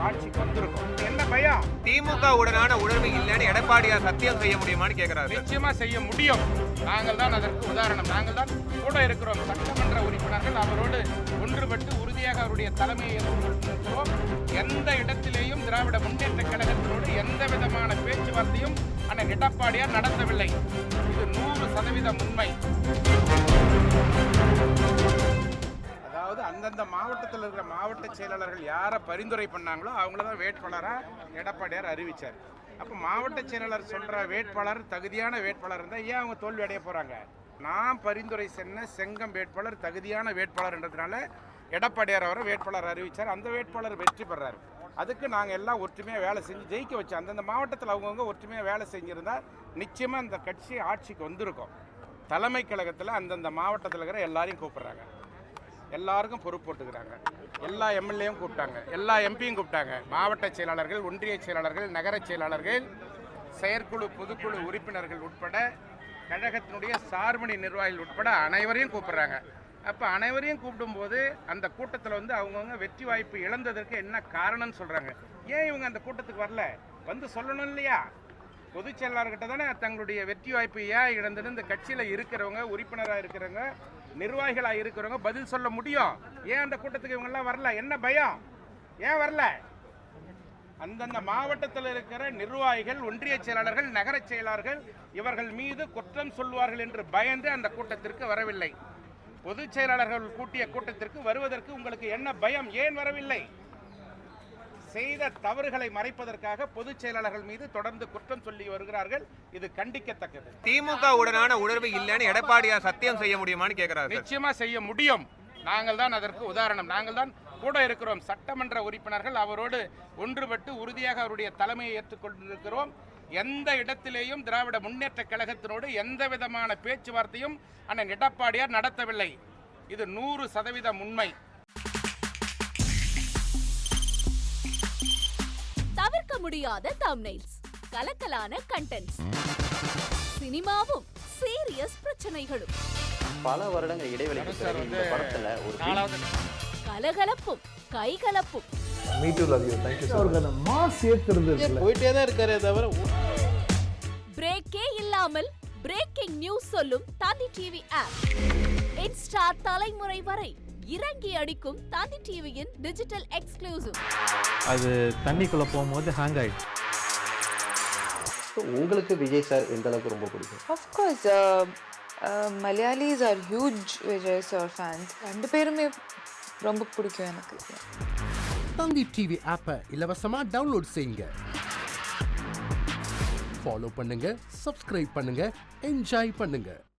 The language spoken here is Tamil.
ஆட்சிக்கு வந்திருக்கும். என்ன பயம்? திமுக உடனான உணர்வு இல்லைன்னு எடப்பாடியார் சத்தியம் செய்ய முடியுமான்னு கேட்கிறாரு. நிச்சயமா செய்ய முடியும். நாங்கள் தான் அதற்கு உதாரணம். நாங்கள் தான் கூட இருக்கிறோம். சட்டமன்ற உறுப்பினர்கள் அவரோடு ஒன்றுபட்டு உறுதியாக அவருடைய தலைமையை ஏற்றுக்கொண்டிருக்கிறோம். எந்த இடத்திலேயும் திராவிட முன்னேற்ற கழகத்தினோடு எந்த விதமான பேச்சுவார்த்தையும் அண்ணன் எடப்பாடியார் நடத்தவில்லை. இது 100% உண்மை. அதாவது அந்தந்த மாவட்டத்தில் இருக்கிற மாவட்ட செயலாளர்கள் யாரை பரிந்துரை பண்ணாங்களோ அவங்கள தான் வேட்பாளராக எடப்பாடியார் அறிவித்தார். அப்போ மாவட்ட செயலாளர் சொல்கிற வேட்பாளர் தகுதியான வேட்பாளர் இருந்தால் ஏன் அவங்க தோல்வி அடைய போகிறாங்க? நான் பரிந்துரை சென்ன செங்கம் வேட்பாளர் தகுதியான வேட்பாளர்ன்றதுனால எடப்பாடியார் அவரை வேட்பாளர் அறிவித்தார். அந்த வேட்பாளர் வெற்றி பெறாரு. அதுக்கு நாங்கள் எல்லாம் ஒற்றுமையாக வேலை செஞ்சு ஜெயிக்க வச்சோம். அந்தந்த மாவட்டத்தில் அவங்கவுங்க ஒற்றுமையாக வேலை செஞ்சுருந்தால் நிச்சயமாக அந்த கட்சி ஆட்சிக்கு வந்திருக்கும். தலைமை கழகத்தில் அந்தந்த மாவட்டத்தில் இருக்கிற எல்லாரையும் கூப்பிட்றாங்க, எல்லாருக்கும் பொறுப்பு போட்டுக்கிறாங்க. எல்லா எம்எல்ஏயும் கூப்பிட்டாங்க, எல்லா எம்பியும் கூப்பிட்டாங்க. மாவட்ட செயலாளர்கள், ஒன்றிய செயலாளர்கள், நகர செயலாளர்கள், செயற்குழு பொதுக்குழு உறுப்பினர்கள் உட்பட கழகத்தினுடைய சார்பணி நிர்வாகிகள் உட்பட அனைவரையும் கூப்பிட்றாங்க. அப்போ அனைவரையும் கூப்பிடும்போது அந்த கூட்டத்தில் அவங்கவுங்க வெற்றி வாய்ப்பு இழந்ததற்கு என்ன காரணம்னு சொல்கிறாங்க. ஏன் இவங்க அந்த கூட்டத்துக்கு வரல? வந்து சொல்லணும் இல்லையா? பொதுச் செயலாளர்கிட்ட தானே தங்களுடைய வெற்றி வாய்ப்பு ஏன் இழந்தது இந்த கட்சியில் இருக்கிறவங்க, உறுப்பினராக இருக்கிறவங்க, நிர்வாகிகளாக இருக்கிறவங்க பதில் சொல்ல முடியும். ஏன் அந்த கூட்டத்துக்கு இவங்கெல்லாம் வரல? என்ன பயம்? ஏன் வரல? அந்தந்த மாவட்டத்தில் இருக்கிற நிர்வாகிகள், ஒன்றிய செயலாளர்கள், நகர செயலாளர்கள் இவர்கள் மீது குற்றம் சொல்வார்கள் என்று பயந்து அந்த கூட்டத்திற்கு வரவில்லை. பொதுச் செயலாளர்கள் கூட்டிய கூட்டத்திற்கு வருவதற்கு உங்களுக்கு என்ன பயம்? ஏன் வரவில்லை? செய்த தவறுகளை மறைப்பதற்காக பொதுச் செயலாளர்கள் மீது தொடர்ந்து குற்றம் சொல்லி வருகிறார்கள். இது கண்டிக்கத்தக்கது. திமுக உடனான உணர்வு இல்லைன்னு எடப்பாடியார் சத்தியம் செய்ய முடியுமான்னு கேட்கிறாரு. நிச்சயமா செய்ய முடியும். நாங்கள் தான் அதற்கு உதாரணம். நாங்கள் தான் கூட இருக்கிறோம். சட்டமன்ற உறுப்பினர்கள் அவரோடு ஒன்றுபட்டு உறுதியாக அவருடைய தலைமையை ஏற்றுக்கொண்டிருக்கிறோம். எந்த இடத்திலேயும் திராவிட முன்னேற்ற கழகத்தினோடு எந்த விதமான பேச்சுவார்த்தையும் அண்ணன் எடப்பாடியார் நடத்தவில்லை. இது 100% உண்மை. தவிர்க்க முடியாத தம்ப்நெயில்ஸ், கலக்கலான கண்டென்ட்ஸ், சினிமாவும் சீரியஸ் பிரச்சனைகளும், பல வருடங்கள் இடைவெளிக்கு பிறகு இந்த படத்துல ஒரு கலகலப்பும் கைகலப்பும், போயிட்டே தான் இருக்காரே தவிர பிரேக்கே இல்லாமல் பிரேக்கிங் நியூஸ் சொல்லும் தந்தி டிவி ஆப். இன்ஸ்டா தலைமுறை வரை இறங்கி அடிக்கும் தந்தி டிவியின் டிஜிட்டல் எக்ஸ்க்ளூசிவ். அது தண்ணிக்குள்ள போகும்போது ஹேங் ஆயிடுச்சு. உங்களுக்கு விஜய் சார் எந்த அளவுக்கு ரொம்ப பிடிக்கும்? Of course, Malayalis are huge Vijay sir fans. ரெண்டு பேருமே ரொம்ப பிடிக்கும் எனக்கு. தந்தி டிவி ஆப்பை இலவசமா டவுன்லோட் செய்யுங்க. ஃபாலோ பண்ணுங்க, சப்ஸ்கிரைப் பண்ணுங்க, என்ஜாய் பண்ணுங்க.